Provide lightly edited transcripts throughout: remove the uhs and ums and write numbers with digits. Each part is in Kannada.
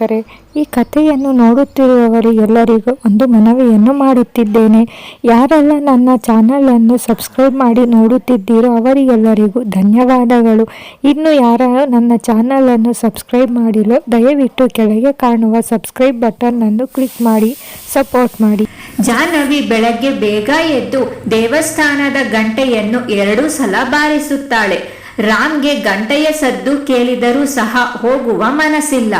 ವೀಕ್ಷಕರೇ, ಈ ಕಥೆಯನ್ನು ನೋಡುತ್ತಿರುವವರಿಗೆಲ್ಲರಿಗೂ ಒಂದು ಮನವಿಯನ್ನು ಮಾಡುತ್ತಿದ್ದೇನೆ. ಯಾರೆಲ್ಲ ನನ್ನ ಚಾನಲನ್ನು ಸಬ್ಸ್ಕ್ರೈಬ್ ಮಾಡಿ ನೋಡುತ್ತಿದ್ದೀರೋ ಅವರಿಗೆಲ್ಲರಿಗೂ ಧನ್ಯವಾದಗಳು. ಇನ್ನು ಯಾರು ನನ್ನ ಚಾನಲನ್ನು ಸಬ್ಸ್ಕ್ರೈಬ್ ಮಾಡಿಲ್ಲ, ದಯವಿಟ್ಟು ಕೆಳಗೆ ಕಾಣುವ ಸಬ್ಸ್ಕ್ರೈಬ್ ಬಟನ್ ಅನ್ನು ಕ್ಲಿಕ್ ಮಾಡಿ ಸಪೋರ್ಟ್ ಮಾಡಿ. ಜಾಹ್ನವಿ ಬೆಳಗ್ಗೆ ಬೇಗ ಎದ್ದು ದೇವಸ್ಥಾನದ ಗಂಟೆಯನ್ನು 2 ಸಲ ಬಾರಿಸುತ್ತಾಳೆ. ರಾಮ್ಗೆ ಗಂಟೆಯ ಸದ್ದು ಕೇಳಿದರೂ ಸಹ ಹೋಗುವ ಮನಸ್ಸಿಲ್ಲ.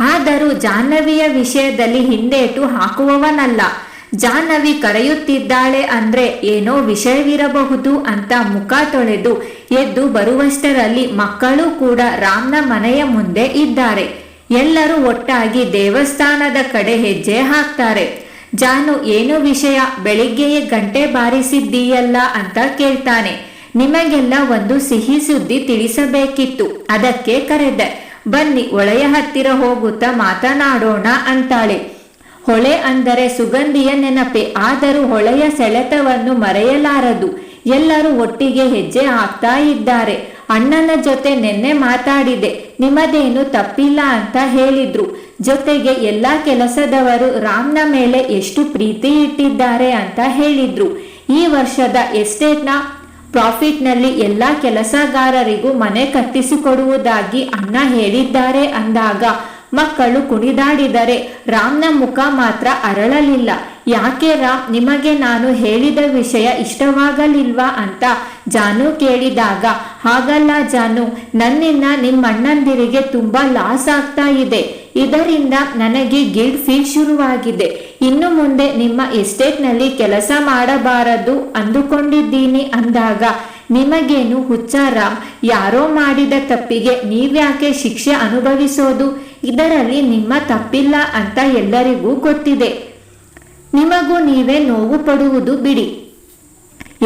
ಆದರೂ ಜಾಹ್ನವಿಯ ವಿಷಯದಲ್ಲಿ ಹಿಂದೇಟು ಹಾಕುವವನಲ್ಲ. ಜಾಹ್ನವಿ ಕರೆಯುತ್ತಿದ್ದಾಳೆ ಅಂದ್ರೆ ಏನೋ ವಿಷಯವಿರಬಹುದು ಅಂತ ಮುಖ ತೊಳೆದು ಎದ್ದು ಬರುವಷ್ಟರಲ್ಲಿ ಮಕ್ಕಳು ಕೂಡ ರಾಮ್ನ ಮನೆಯ ಮುಂದೆ ಇದ್ದಾರೆ. ಎಲ್ಲರೂ ಒಟ್ಟಾಗಿ ದೇವಸ್ಥಾನದ ಕಡೆ ಹೆಜ್ಜೆ ಹಾಕ್ತಾರೆ. ಜಾನು, ಏನು ವಿಷಯ? ಬೆಳಿಗ್ಗೆಯೇ ಗಂಟೆ ಬಾರಿಸಿದ್ದೀಯಲ್ಲ ಅಂತ ಕೇಳ್ತಾನೆ. ನಿಮಗೆಲ್ಲ ಒಂದು ಸಿಹಿ ಸುದ್ದಿ ತಿಳಿಸಬೇಕಿತ್ತು, ಅದಕ್ಕೆ ಕರೆದೆ. ಬನ್ನಿ, ಹೊಳೆಯ ಹತ್ತಿರ ಹೋಗುತ್ತಾ ಮಾತನಾಡೋಣ ಅಂತಾಳೆ. ಹೊಳೆ ಅಂದರೆ ಸುಗಂಧಿಯ ನೆನಪೆ, ಆದರೂ ಹೊಳೆಯ ಸೆಳೆತವನ್ನು ಮರೆಯಲಾರದು. ಎಲ್ಲರೂ ಒಟ್ಟಿಗೆ ಹೆಜ್ಜೆ ಹಾಕ್ತಾ ಇದ್ದಾರೆ. ಅಣ್ಣನ ಜೊತೆ ನಿನ್ನೆ ಮಾತಾಡಿದೆ, ನಿಮ್ಮದೇನು ತಪ್ಪಿಲ್ಲ ಅಂತ ಹೇಳಿದ್ರು. ಜೊತೆಗೆ ಎಲ್ಲಾ ಕೆಲಸದವರು ರಾಮ್ನ ಮೇಲೆ ಎಷ್ಟು ಪ್ರೀತಿ ಇಟ್ಟಿದ್ದಾರೆ ಅಂತ ಹೇಳಿದ್ರು. ಈ ವರ್ಷದ ಎಸ್ಟೇಟ್ನ ಪ್ರಾಫಿಟ್ನಲ್ಲಿ ಎಲ್ಲಾ ಕೆಲಸಗಾರರಿಗೂ ಮನೆ ಕಟ್ಟಿಸಿಕೊಡುವುದಾಗಿ ಅಣ್ಣ ಹೇಳಿದ್ದಾರೆ ಅಂದಾಗ ಮಕ್ಕಳು ಕುಣಿದಾಡಿದರೆ ರಾಮ್ನ ಮುಖ ಮಾತ್ರ ಅರಳಲಿಲ್ಲ. ಯಾಕೆ ರಾಮ್, ನಿಮಗೆ ನಾನು ಹೇಳಿದ ವಿಷಯ ಇಷ್ಟವಾಗಲಿಲ್ವಾ ಅಂತ ಜಾನು ಕೇಳಿದಾಗ, ಹಾಗಲ್ಲ ಜಾನು, ನನ್ನಿಂದ ನಿಮ್ಮಣ್ಣಂದಿರಿಗೆ ತುಂಬಾ ಲಾಸ್ ಆಗ್ತಾ ಇದೆ. ಇದರಿಂದ ನನಗೆ ಗಿಲ್ಟ್ ಫೀಲ್ ಶುರುವಾಗಿದೆ. ಇನ್ನು ಮುಂದೆ ನಿಮ್ಮ ಎಸ್ಟೇಟ್ನಲ್ಲಿ ಕೆಲಸ ಮಾಡಬಾರದು ಅಂದುಕೊಂಡಿದ್ದೀನಿ ಅಂದಾಗ, ನಿಮಗೇನು ಹುಚ್ಚ ರಾಮ್, ಯಾರೋ ಮಾಡಿದ ತಪ್ಪಿಗೆ ನೀವ್ಯಾಕೆ ಶಿಕ್ಷೆ ಅನುಭವಿಸೋದು? ಇದರಲ್ಲಿ ನಿಮ್ಮ ತಪ್ಪಿಲ್ಲ ಅಂತ ಎಲ್ಲರಿಗೂ ಗೊತ್ತಿದೆ. ನಿಮಗೂ ನೀವೇ ನೋವು ಪಡುವುದು ಬಿಡಿ,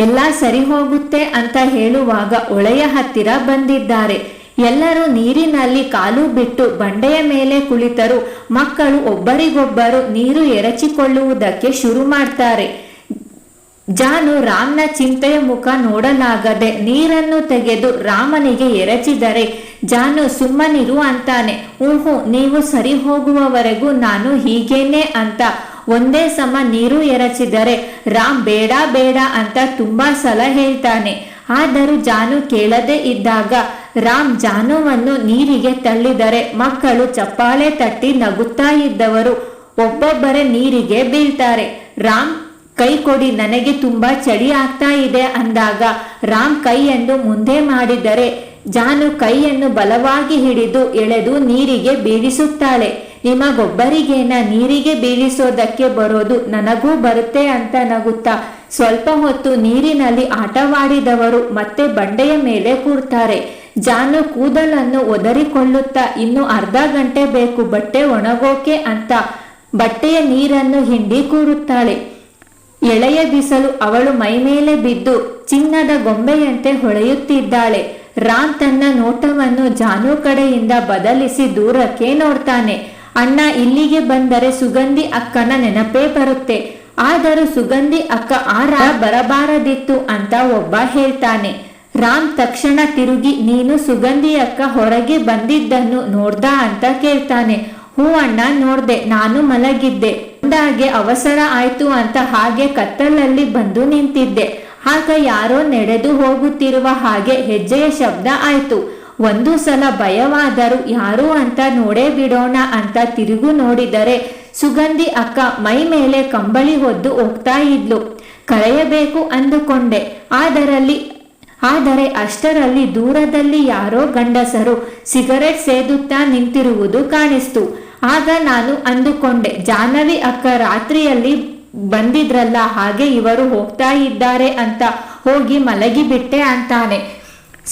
ಎಲ್ಲ ಸರಿ ಹೋಗುತ್ತೆ ಅಂತ ಹೇಳುವಾಗ ಹೊಳೆಯ ಹತ್ತಿರ ಬಂದಿದ್ದಾರೆ. ಎಲ್ಲರೂ ನೀರಿನಲ್ಲಿ ಕಾಲು ಬಿಟ್ಟು ಬಂಡೆಯ ಮೇಲೆ ಕುಳಿತರು. ಮಕ್ಕಳು ಒಬ್ಬರಿಗೊಬ್ಬರು ನೀರು ಎರಚಿಕೊಳ್ಳುವುದಕ್ಕೆ ಶುರು ಮಾಡ್ತಾರೆ. ಜಾನು ರಾಮ್ನ ಚಿಂತೆಯ ಮುಖ ನೋಡಲಾಗದೆ ನೀರನ್ನು ತೆಗೆದು ರಾಮನಿಗೆ ಎರಚಿದರೆ, ಜಾನು ಸುಮ್ಮನಿರು ಅಂತಾನೆ. ನೀವು ಸರಿ ಹೋಗುವವರೆಗೂ ನಾನು ಹೀಗೇನೆ ಅಂತ ಒಂದೇ ಸಮ ನೀರು ಎರಚಿದರೆ ರಾಮ್ ಬೇಡ ಬೇಡ ಅಂತ ತುಂಬಾ ಸಲ ಹೇಳ್ತಾನೆ. ಆದರೂ ಜಾನು ಕೇಳದೆ ಇದ್ದಾಗ ರಾಮ್ ಜಾನುವನ್ನು ನೀರಿಗೆ ತಳ್ಳಿದರೆ ಮಕ್ಕಳು ಚಪ್ಪಾಳೆ ತಟ್ಟಿ ನಗುತ್ತಾ ಇದ್ದವರು ಒಬ್ಬೊಬ್ಬರೇ ನೀರಿಗೆ ಬೀಳ್ತಾರೆ. ರಾಮ್, ಕೈ ಕೊಡಿ, ನನಗೆ ತುಂಬಾ ಚಳಿ ಆಗ್ತಾ ಇದೆ ಅಂದಾಗ ರಾಮ್ ಕೈಯನ್ನು ಮುಂದೆ ಮಾಡಿದರೆ ಜಾನು ಕೈಯನ್ನು ಬಲವಾಗಿ ಹಿಡಿದು ಎಳೆದು ನೀರಿಗೆ ಬೀಳಿಸುತ್ತಾಳೆ. ನಿಮಗೊಬ್ಬರಿಗೇನ ನೀರಿಗೆ ಬೀಳಿಸೋದಕ್ಕೆ ಬರೋದು, ನನಗೂ ಬರುತ್ತೆ ಅಂತ ನಗುತ್ತಾ ಸ್ವಲ್ಪ ಹೊತ್ತು ನೀರಿನಲ್ಲಿ ಆಟವಾಡಿದವರು ಮತ್ತೆ ಬಂಡೆಯ ಮೇಲೆ ಕೂರ್ತಾರೆ. ಜಾನು ಕೂದಲನ್ನು ಒದರಿಕೊಳ್ಳುತ್ತಾ, ಇನ್ನು ಅರ್ಧ ಗಂಟೆ ಬೇಕು ಬಟ್ಟೆ ಒಣಗೋಕೆ ಅಂತ ಬಟ್ಟೆಯ ನೀರನ್ನು ಹಿಂಡಿ ಕೂರುತ್ತಾಳೆ. ಎಳೆಯ ಬಿಸಲು ಅವಳು ಮೈಮೇಲೆ ಬಿದ್ದು ಚಿನ್ನದ ಗೊಂಬೆಯಂತೆ ಹೊಳೆಯುತ್ತಿದ್ದಾಳೆ. ರಾಮ್ ತನ್ನ ನೋಟವನ್ನು ಜಾನು ಕಡೆಯಿಂದ ಬದಲಿಸಿ ದೂರಕ್ಕೆ ನೋಡ್ತಾನೆ. ಅಣ್ಣ ಇಲ್ಲಿಗೆ ಬಂದರೆ ಸುಗಂಧಿ ಅಕ್ಕನ ನೆನಪೇ ಬರುತ್ತೆ, ಆದರೂ ಸುಗಂಧಿ ಅಕ್ಕ ಬರಬಾರದಿತ್ತು ಅಂತ ಒಬ್ಬ ಹೇಳ್ತಾನೆ. ರಾಮ್ ತಕ್ಷಣ ತಿರುಗಿ, ನೀನು ಸುಗಂಧಿ ಅಕ್ಕ ಹೊರಗೆ ಬಂದಿದ್ದನ್ನು ನೋಡ್ದ ಅಂತ ಕೇಳ್ತಾನೆ. ಹೂ ಅಣ್ಣ, ನೋಡ್ದೆ, ನಾನು ಮಲಗಿದ್ದೆ. ಅಂದಾಗೆ ಅವಸರ ಆಯ್ತು ಅಂತ ಹಾಗೆ ಕತ್ತಲಲ್ಲಿ ಬಂದು ನಿಂತಿದ್ದೆ. ಆಗ ಯಾರೋ ನಡೆದು ಹೋಗುತ್ತಿರುವ ಹಾಗೆ ಹೆಜ್ಜೆಯ ಶಬ್ದ ಆಯ್ತು. ಒಂದು ಸಲ ಭಯವಾದರೂ ಯಾರು ಅಂತ ನೋಡೇ ಬಿಡೋಣ ಅಂತ ತಿರುಗು ನೋಡಿದರೆ ಸುಗಂಧಿ ಅಕ್ಕ ಮೈ ಮೇಲೆ ಕಂಬಳಿ ಹೊದ್ದು ಹೋಗ್ತಾ ಇದ್ಲು. ಕರೆಯಬೇಕು ಅಂದುಕೊಂಡೆ, ಆದರೆ ಅಷ್ಟರಲ್ಲಿ ದೂರದಲ್ಲಿ ಯಾರೋ ಗಂಡಸರು ಸಿಗರೆಟ್ ಸೇದುತ್ತಾ ನಿಂತಿರುವುದು ಕಾಣಿಸ್ತು. ಆಗ ನಾನು ಅಂದುಕೊಂಡೆ, ಜಾಹ್ನವಿ ಅಕ್ಕ ರಾತ್ರಿಯಲ್ಲಿ ಬಂದಿದ್ರಲ್ಲ, ಹಾಗೆ ಇವರು ಹೋಗ್ತಾ ಇದ್ದಾರೆ ಅಂತ ಹೋಗಿ ಮಲಗಿಬಿಟ್ಟೆ ಅಂತಾನೆ.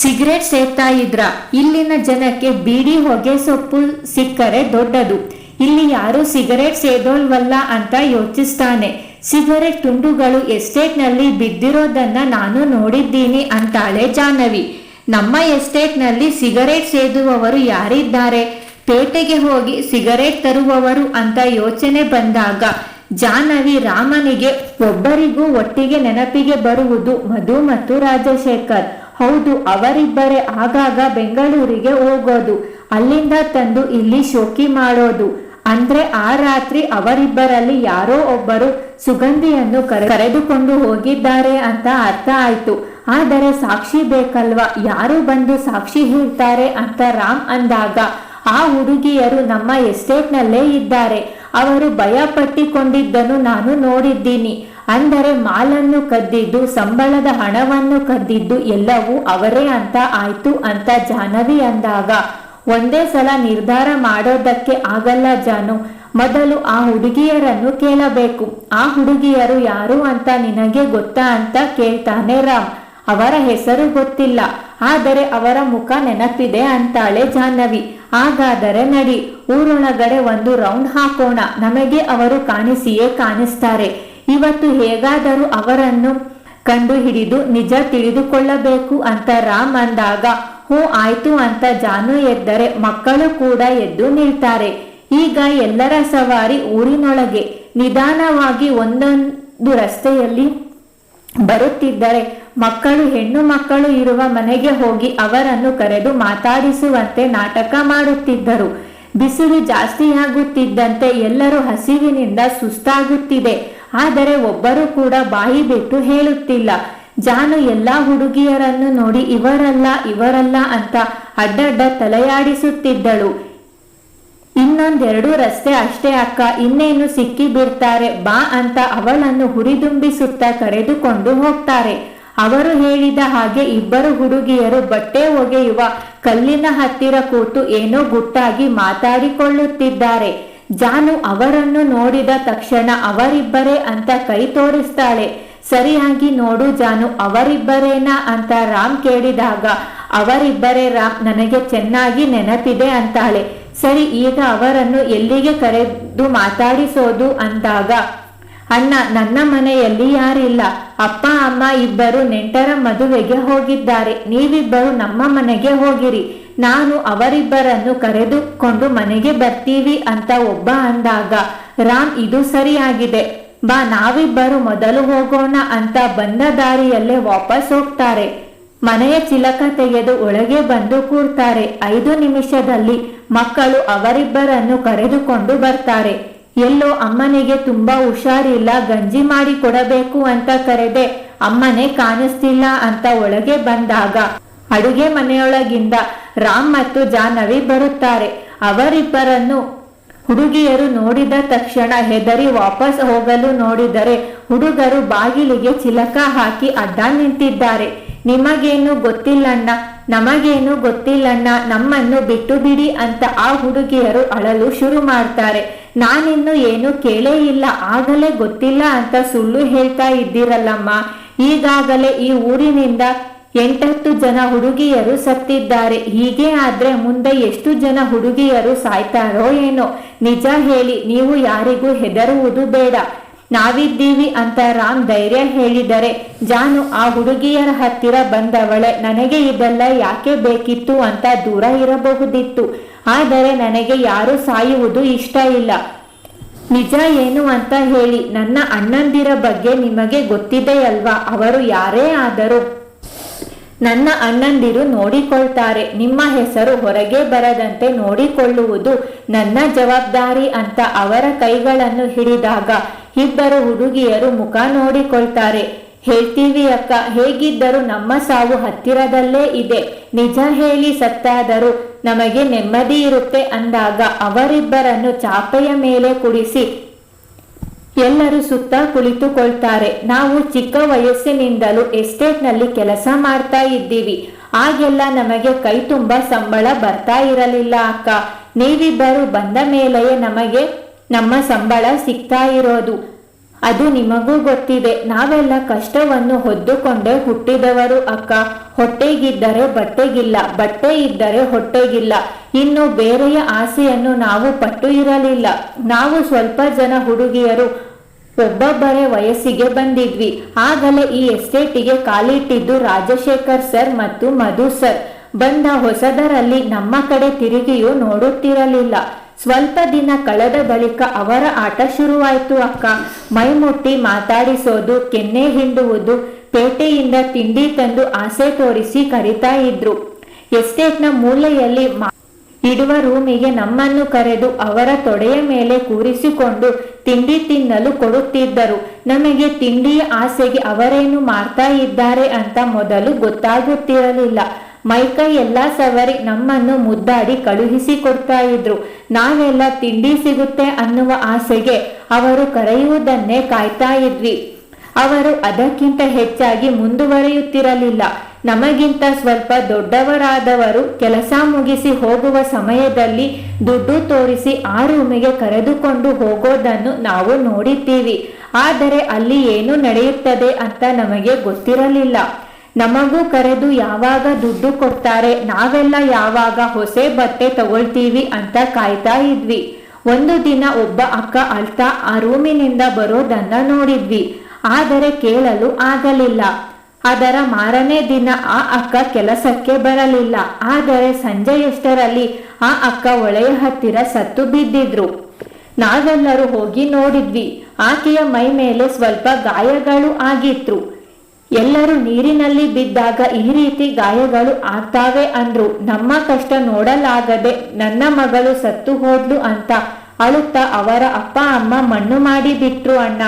ಸಿಗರೇಟ್ ಸೇದ್ತಾ ಇದ್ರ? ಇಲ್ಲಿನ ಜನಕ್ಕೆ ಬೀಡಿ ಹೊಗೆ ಸೊಪ್ಪು ಸಿಕ್ಕರೆ ದೊಡ್ಡದು, ಇಲ್ಲಿ ಯಾರು ಸಿಗರೇಟ್ ಸೇದೋಲ್ವಲ್ಲ ಅಂತ ಯೋಚಿಸ್ತಾನೆ. ಸಿಗರೇಟ್ ತುಂಡುಗಳು ಎಸ್ಟೇಟ್ನಲ್ಲಿ ಬಿದ್ದಿರೋದನ್ನ ನಾನು ನೋಡಿದ್ದೀನಿ ಅಂತಾಳೆ ಜಾಹ್ನವಿ. ನಮ್ಮ ಎಸ್ಟೇಟ್ನಲ್ಲಿ ಸಿಗರೇಟ್ ಸೇದುವವರು ಯಾರಿದ್ದಾರೆ? ಪೇಟೆಗೆ ಹೋಗಿ ಸಿಗರೇಟ್ ತರುವವರು ಅಂತ ಯೋಚನೆ ಬಂದಾಗ ಜಾಹ್ನವಿ ರಾಮನಿಗೆ ಒಬ್ಬರಿಗೂ ಒಟ್ಟಿಗೆ ನೆನಪಿಗೆ ಬರುವುದು ಮಧು ಮತ್ತು ರಾಜಶೇಖರ್. ಹೌದು, ಅವರಿಬ್ಬರೇ ಆಗಾಗ ಬೆಂಗಳೂರಿಗೆ ಹೋಗೋದು, ಅಲ್ಲಿಂದ ತಂದು ಇಲ್ಲಿ ಶೋಕಿ ಮಾಡೋದು. ಅಂದ್ರೆ ಆ ರಾತ್ರಿ ಅವರಿಬ್ಬರಲ್ಲಿ ಯಾರೋ ಒಬ್ಬರು ಸುಗಂಧಿಯನ್ನು ಕರೆದುಕೊಂಡು ಹೋಗಿದ್ದಾರೆ ಅಂತ ಅರ್ಥ ಆಯ್ತು. ಆದರೆ ಸಾಕ್ಷಿ ಬೇಕಲ್ವಾ, ಯಾರು ಬಂದು ಸಾಕ್ಷಿ ಹೇಳ್ತಾರೆ ಅಂತ ರಾಮ್ ಅಂದಾಗ ಆ ಹುಡುಗಿಯರು ನಮ್ಮ ಎಸ್ಟೇಟ್ನಲ್ಲೇ ಇದ್ದಾರೆ, ಅವರು ಭಯ ಪಟ್ಟಿಕೊಂಡಿದ್ದನ್ನು ನಾನು ನೋಡಿದ್ದೀನಿ. ಅಂದರೆ ಮಾಲನ್ನು ಕದ್ದಿದ್ದು, ಸಂಬಳದ ಹಣವನ್ನು ಕದ್ದಿದ್ದು ಎಲ್ಲವೂ ಅವರೇ ಅಂತ ಆಯ್ತು ಅಂತ ಜಾಹ್ನವಿ ಅಂದಾಗ ಒಂದೇ ಸಲ ನಿರ್ಧಾರ ಮಾಡೋದಕ್ಕೆ ಆಗಲ್ಲ ಜಾನು. ಮೊದಲು ಆ ಹುಡುಗಿಯರನ್ನು ಕೇಳಬೇಕು. ಆ ಹುಡುಗಿಯರು ಯಾರು ಅಂತ ನಿನಗೆ ಗೊತ್ತಾ ಅಂತ ಕೇಳ್ತಾನೆ ರಾಮ್. ಅವರ ಹೆಸರು ಗೊತ್ತಿಲ್ಲ, ಆದರೆ ಅವರ ಮುಖ ನೆನಪಿದೆ ಅಂತಾಳೆ ಜಾಹ್ನವಿ. ಹಾಗಾದರೆ ನಡಿ, ಊರೊಳಗಡೆ ಒಂದು ರೌಂಡ್ ಹಾಕೋಣ, ನಮಗೆ ಅವರು ಕಾಣಿಸಿಯೇ ಕಾಣಿಸ್ತಾರೆ. ಇವತ್ತು ಹೇಗಾದರೂ ಅವರನ್ನು ಕಂಡು ಹಿಡಿದು ನಿಜ ತಿಳಿದುಕೊಳ್ಳಬೇಕು ಅಂತ ರಾಮ್ ಅಂದಾಗ ಹೋ ಆಯ್ತು ಅಂತ ಜಾನು ಎದ್ದರೆ ಮಕ್ಕಳು ಕೂಡ ಎದ್ದು ನಿಲ್ತಾರೆ. ಈಗ ಎಲ್ಲರ ಸವಾರಿ ಊರಿನೊಳಗೆ ನಿಧಾನವಾಗಿ ಒಂದೊಂದು ರಸ್ತೆಯಲ್ಲಿ ಬರುತ್ತಿದ್ದರೆ ಮಕ್ಕಳು ಹೆಣ್ಣು ಮಕ್ಕಳು ಇರುವ ಮನೆಗೆ ಹೋಗಿ ಅವರನ್ನು ಕರೆದು ಮಾತಾಡಿಸುವಂತೆ ನಾಟಕ ಮಾಡುತ್ತಿದ್ದರು. ಬಿಸಿಲು ಜಾಸ್ತಿಯಾಗುತ್ತಿದ್ದಂತೆ ಎಲ್ಲರೂ ಹಸಿವಿನಿಂದ ಸುಸ್ತಾಗುತ್ತಿದೆ, ಆದರೆ ಒಬ್ಬರು ಕೂಡ ಬಾಯಿ ಬಿಟ್ಟು ಹೇಳುತ್ತಿಲ್ಲ. ಜಾನು ಎಲ್ಲಾ ಹುಡುಗಿಯರನ್ನು ನೋಡಿ ಇವರಲ್ಲ ಅಂತ ಅಡ್ಡಡ್ಡ ತಲೆಯಾಡಿಸುತ್ತಿದ್ದಳು. ಇನ್ನೊಂದೆರಡು ರಸ್ತೆ ಅಷ್ಟೇ ಅಕ್ಕ, ಇನ್ನೇನು ಸಿಕ್ಕಿ ಬಿಡ್ತಾರೆ ಬಾ ಅಂತ ಅವಳನ್ನು ಹುರಿದುಂಬಿಸುತ್ತಾ ಕರೆದುಕೊಂಡು ಹೋಗ್ತಾರೆ. ಅವರು ಹೇಳಿದ ಹಾಗೆ ಇಬ್ಬರು ಹುಡುಗಿಯರು ಬಟ್ಟೆ ಒಗೆಯುವ ಕಲ್ಲಿನ ಹತ್ತಿರ ಕೂತು ಏನೋ ಗುಟ್ಟಾಗಿ ಮಾತಾಡಿಕೊಳ್ಳುತ್ತಿದ್ದಾರೆ. ಜಾನು ಅವರನ್ನು ನೋಡಿದ ತಕ್ಷಣ ಅವರಿಬ್ಬರೇ ಅಂತ ಕೈ ತೋರಿಸ್ತಾಳೆ. ಸರಿಯಾಗಿ ನೋಡು ಜಾನು, ಅವರಿಬ್ಬರೇನಾ ಅಂತ ರಾಮ್ ಕೇಳಿದಾಗ ಅವರಿಬ್ಬರೇ ರಾಮ್, ನನಗೆ ಚೆನ್ನಾಗಿ ನೆನಪಿದೆ ಅಂತಾಳೆ. ಸರಿ, ಈಗ ಅವರನ್ನು ಎಲ್ಲಿಗೆ ಕರೆದು ಮಾತಾಡಿಸೋದು ಅಂದಾಗ ಅಣ್ಣ, ನನ್ನ ಮನೆಯಲ್ಲಿ ಯಾರಿಲ್ಲ, ಅಪ್ಪ ಅಮ್ಮ ಇಬ್ಬರು ನೆಂಟರ ಮದುವೆಗೆ ಹೋಗಿದ್ದಾರೆ, ನೀವಿಬ್ಬರು ನಮ್ಮ ಮನೆಗೆ ಹೋಗಿರಿ, ನಾನು ಅವರಿಬ್ಬರನ್ನು ಕರೆದುಕೊಂಡು ಮನೆಗೆ ಬರ್ತೀವಿ ಅಂತ ಒಬ್ಬ ಅಂದಾಗ ರಾಮ್ ಇದು ಸರಿಯಾಗಿದೆ ಬಾ, ನಾವಿಬ್ಬರು ಮೊದಲು ಹೋಗೋಣ ಅಂತ ಬಂದ ದಾರಿಯಲ್ಲೇ ವಾಪಸ್ ಹೋಗ್ತಾರೆ. ಮನೆಯ ಚಿಲಕ ತೆಗೆದು ಒಳಗೆ ಬಂದು ಕೂರ್ತಾರೆ. 5 ನಿಮಿಷದಲ್ಲಿ ಮಕ್ಕಳು ಅವರಿಬ್ಬರನ್ನು ಕರೆದುಕೊಂಡು ಬರ್ತಾರೆ. ಎಲ್ಲೋ ಅಮ್ಮನಿಗೆ ತುಂಬಾ ಹುಷಾರಿಲ್ಲ, ಗಂಜಿ ಮಾಡಿ ಕೊಡಬೇಕು ಅಂತ ಕರೆದೆ, ಅಮ್ಮನೇ ಕಾಣಿಸ್ತಿಲ್ಲ ಅಂತ ಒಳಗೆ ಬಂದಾಗ ಅಡುಗೆ ಮನೆಯೊಳಗಿಂದ ರಾಮ್ ಮತ್ತು ಜಾಹ್ನವಿ ಬರುತ್ತಾರೆ. ಅವರಿಬ್ಬರನ್ನು ಹುಡುಗಿಯರು ನೋಡಿದ ತಕ್ಷಣ ಹೆದರಿ ವಾಪಸ್ ಹೋಗಲು ನೋಡಿದರೆ ಹುಡುಗರು ಬಾಗಿಲಿಗೆ ಚಿಲಕ ಹಾಕಿ ಅಡ್ಡ ನಿಂತಿದ್ದಾರೆ. ನಿಮಗೇನು ಗೊತ್ತಿಲ್ಲಣ್ಣ, ನಮಗೇನು ಗೊತ್ತಿಲ್ಲಣ್ಣ, ನಮ್ಮನ್ನು ಬಿಟ್ಟು ಬಿಡಿ ಅಂತ ಆ ಹುಡುಗಿಯರು ಅಳಲು ಶುರು ಮಾಡ್ತಾರೆ. ನಾನಿನ್ನು ಏನು ಕೇಳೇ ಇಲ್ಲ, ಆಗಲೇ ಗೊತ್ತಿಲ್ಲ ಅಂತ ಸುಳ್ಳು ಹೇಳ್ತಾ ಇದ್ದೀರಲ್ಲಮ್ಮ, ಈಗಾಗಲೇ ಈ ಊರಿನಿಂದ 8-10 ಜನ ಹುಡುಗಿಯರು ಸತ್ತಿದ್ದಾರೆ. ಹೀಗೆ ಆದ್ರೆ ಮುಂದೆ ಎಷ್ಟು ಜನ ಹುಡುಗಿಯರು ಸಾಯ್ತಾರೋ ಏನೋ. ನಿಜ ಹೇಳಿ, ನೀವು ಯಾರಿಗೂ ಹೆದರುವುದು ಬೇಡ, ನಾವಿದ್ದೀವಿ ಅಂತ ರಾಮ್ ಧೈರ್ಯ ಹೇಳಿದರೆ ಜಾನು ಆ ಹುಡುಗಿಯರ ಹತ್ತಿರ ಬಂದವಳೆ. ನನಗೆ ಇದೆಲ್ಲ ಯಾಕೆ ಬೇಕಿತ್ತು ಅಂತ ದೂರ ಇರಬಹುದಿತ್ತು, ಆದರೆ ನನಗೆ ಯಾರು ಸಾಯುವುದು ಇಷ್ಟ ಇಲ್ಲ. ನಿಜ ಏನು ಅಂತ ಹೇಳಿ. ನನ್ನ ಅಣ್ಣಂದಿರ ಬಗ್ಗೆ ನಿಮಗೆ ಗೊತ್ತಿದೆಯಲ್ವಾ, ಅವರು ಯಾರೇ ಆದರೂ ನನ್ನ ಅಣ್ಣಂದಿರು ನೋಡಿಕೊಳ್ತಾರೆ. ನಿಮ್ಮ ಹೆಸರು ಹೊರಗೆ ಬರದಂತೆ ನೋಡಿಕೊಳ್ಳುವುದು ನನ್ನ ಜವಾಬ್ದಾರಿ ಅಂತ ಅವರ ಕೈಗಳನ್ನು ಹಿಡಿದಾಗ ಇಬ್ಬರು ಹುಡುಗಿಯರು ಮುಖ ನೋಡಿಕೊಳ್ತಾರೆ. ಹೇಳ್ತೀವಿ ಅಕ್ಕ, ಹೇಗಿದ್ದರೂ ನಮ್ಮ ಸಾವು ಹತ್ತಿರದಲ್ಲೇ ಇದೆ, ನಿಜ ಹೇಳಿ ಸತ್ತಾದರೂ ನಮಗೆ ನೆಮ್ಮದಿ ಇರುತ್ತೆ ಅಂದಾಗ ಅವರಿಬ್ಬರನ್ನು ಚಾಪೆಯ ಮೇಲೆ ಕುಡಿಸಿ ಎಲ್ಲರೂ ಸುತ್ತ ಕುಳಿತುಕೊಳ್ತಾರೆ. ನಾವು ಚಿಕ್ಕ ವಯಸ್ಸಿನಿಂದಲೂ ಎಸ್ಟೇಟ್ನಲ್ಲಿ ಕೆಲಸ ಮಾಡ್ತಾ ಇದ್ದೀವಿ, ಆಗೆಲ್ಲ ನಮಗೆ ಕೈ ತುಂಬ ಸಂಬಳ ಬರ್ತಾ ಇರಲಿಲ್ಲ ಅಕ್ಕ. ನೀವಿಬ್ಬರು ಬಂದ ಮೇಲೆಯೇ ನಮಗೆ ನಮ್ಮ ಸಂಬಳ ಸಿಗ್ತಾ ಇರೋದು, ಅದು ನಿಮಗೂ ಗೊತ್ತಿದೆ. ನಾವೆಲ್ಲ ಕಷ್ಟವನ್ನು ಹೊದ್ದುಕೊಂಡೇ ಹುಟ್ಟಿದವರು ಅಕ್ಕ. ಹೊಟ್ಟೆಗಿದ್ದರೆ ಬಟ್ಟೆಗಿಲ್ಲ, ಬಟ್ಟೆ ಇದ್ದರೆ ಹೊಟ್ಟೆಗಿಲ್ಲ. ಇನ್ನು ಬೇರೆಯ ಆಸೆಯನ್ನು ನಾವು ಪಟ್ಟು ಇರಲಿಲ್ಲ. ನಾವು ಸ್ವಲ್ಪ ಜನ ಹುಡುಗಿಯರು ಒಬ್ಬೊಬ್ಬರೇ ವಯಸ್ಸಿಗೆ ಬಂದಿದ್ವಿ. ಆಗಲೇ ಈ ಎಸ್ಟೇಟಿಗೆ ಕಾಲಿಟ್ಟಿದ್ದು ರಾಜಶೇಖರ್ ಸರ್ ಮತ್ತು ಮಧು ಸರ್. ಬಂದ ಹೊಸದರಲ್ಲಿ ನಮ್ಮ ಕಡೆ ತಿರುಗಿಯೂ ನೋಡುತ್ತಿರಲಿಲ್ಲ. ಸ್ವಲ್ಪ ದಿನ ಕಳೆದ ಬಳಿಕ ಅವರ ಆಟ ಶುರುವಾಯ್ತು ಅಕ್ಕ. ಮೈ ಮುಟ್ಟಿ ಮಾತಾಡಿಸೋದು, ಕೆನ್ನೆ ಹಿಂಡುವುದು, ಪೇಟೆಯಿಂದ ತಿಂಡಿ ತಂದು ಆಸೆ ತೋರಿಸಿ ಕರಿತಾ ಇದ್ರು. ಎಸ್ಟೇಟ್ನ ಮೂಲೆಯಲ್ಲಿ ಇಡುವ ರೂಮಿಗೆ ನಮ್ಮನ್ನು ಕರೆದು ಅವರ ತೊಡೆಯ ಮೇಲೆ ಕೂರಿಸಿಕೊಂಡು ತಿಂಡಿ ತಿನ್ನಲು ಕೊಡುತ್ತಿದ್ದರು. ನಮಗೆ ತಿಂಡಿಯ ಆಸೆಗೆ ಅವರೇನು ಮಾಡ್ತಾ ಇದ್ದಾರೆ ಅಂತ ಮೊದಲು ಗೊತ್ತಾಗುತ್ತಿರಲಿಲ್ಲ. ಮೈಕೈ ಎಲ್ಲ ಸವರಿ ನಮ್ಮನ್ನು ಮುದ್ದಾಡಿ ಕಳುಹಿಸಿ ಕೊಡ್ತಾ ಇದ್ರು. ನಾವೆಲ್ಲ ತಿಂಡಿ ಸಿಗುತ್ತೆ ಅನ್ನುವ ಆಸೆಗೆ ಅವರು ಕರೆಯುವುದನ್ನೇ ಕಾಯ್ತಾ ಇದ್ವಿ. ಅವರು ಅದಕ್ಕಿಂತ ಹೆಚ್ಚಾಗಿ ಮುಂದುವರಿಯುತ್ತಿರಲಿಲ್ಲ. ನಮಗಿಂತ ಸ್ವಲ್ಪ ದೊಡ್ಡವರಾದವರು ಕೆಲಸ ಮುಗಿಸಿ ಹೋಗುವ ಸಮಯದಲ್ಲಿ ದುಡ್ಡು ತೋರಿಸಿ ಆ ರೂಮಿಗೆ ಕರೆದುಕೊಂಡು ಹೋಗೋದನ್ನು ನಾವು ನೋಡಿದ್ದೀವಿ. ಆದರೆ ಅಲ್ಲಿ ಏನು ನಡೆಯುತ್ತದೆ ಅಂತ ನಮಗೆ ಗೊತ್ತಿರಲಿಲ್ಲ. ನಮಗೂ ಕರೆದು ಯಾವಾಗ ದುಡ್ಡು ಕೊಡ್ತಾರೆ, ನಾವೆಲ್ಲ ಯಾವಾಗ ಹೊಸ ಬಟ್ಟೆ ತಗೊಳ್ತೀವಿ ಅಂತ ಕಾಯ್ತಾ ಇದ್ವಿ. ಒಂದು ದಿನ ಒಬ್ಬ ಅಕ್ಕ ಅಳ್ತಾ ಆ ರೂಮಿನಿಂದ ಬರೋದನ್ನ ನೋಡಿದ್ವಿ. ಆದರೆ ಕೇಳಲು ಆಗಲಿಲ್ಲ. ಅದರ ಮಾರನೇ ದಿನ ಆ ಅಕ್ಕ ಕೆಲಸಕ್ಕೆ ಬರಲಿಲ್ಲ. ಆದರೆ ಸಂಜೆಯಷ್ಟರಲ್ಲಿ ಆ ಅಕ್ಕ ಹೊಳೆಯ ಹತ್ತಿರ ಸತ್ತು ಬಿದ್ದಿದ್ರು. ನಾವೆಲ್ಲರೂ ಹೋಗಿ ನೋಡಿದ್ವಿ. ಆಕೆಯ ಮೈ ಮೇಲೆ ಸ್ವಲ್ಪ ಗಾಯಗಳು ಆಗಿತ್ತು. ಎಲ್ಲರೂ ನೀರಿನಲ್ಲಿ ಬಿದ್ದಾಗ ಈ ರೀತಿ ಗಾಯಗಳು ಆಗ್ತಾವೆ ಅಂದ್ರು. ನಮ್ಮ ಕಷ್ಟ ನೋಡಲಾಗದೆ ನನ್ನ ಮಗಳು ಸತ್ತು ಹೋದ್ಲು ಅಂತ ಅಳುತ್ತಾ ಅವರ ಅಪ್ಪ ಅಮ್ಮ ಮಣ್ಣು ಮಾಡಿ ಬಿಟ್ರು ಅಣ್ಣ.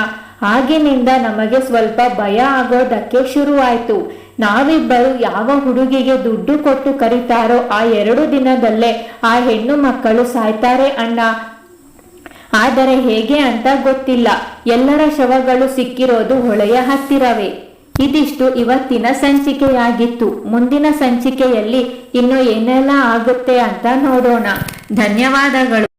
ಆಗಿನಿಂದ ನಮಗೆ ಸ್ವಲ್ಪ ಭಯ ಆಗೋದಕ್ಕೆ ಶುರುವಾಯ್ತು. ನಾವಿಬ್ಬರು ಯಾವ ಹುಡುಗಿಗೆ ದುಡ್ಡು ಕೊಟ್ಟು ಕರೀತಾರೋ ಆ 2 ದಿನದಲ್ಲೇ ಆ ಹೆಣ್ಣು ಮಕ್ಕಳು ಸಾಯ್ತಾರೆ ಅಣ್ಣ. ಆದರೆ ಹೇಗೆ ಅಂತ ಗೊತ್ತಿಲ್ಲ. ಎಲ್ಲರ ಶವಗಳು ಸಿಕ್ಕಿರೋದು ಹೊಳೆಯ ಹತ್ತಿರವೇ. ಇದಿಷ್ಟು ಇವತ್ತಿನ ಸಂಚಿಕೆಯಾಗಿತ್ತು. ಮುಂದಿನ ಸಂಚಿಕೆಯಲ್ಲಿ ಇನ್ನು ಏನೆಲ್ಲ ಆಗುತ್ತೆ ಅಂತ ನೋಡೋಣ. ಧನ್ಯವಾದಗಳು.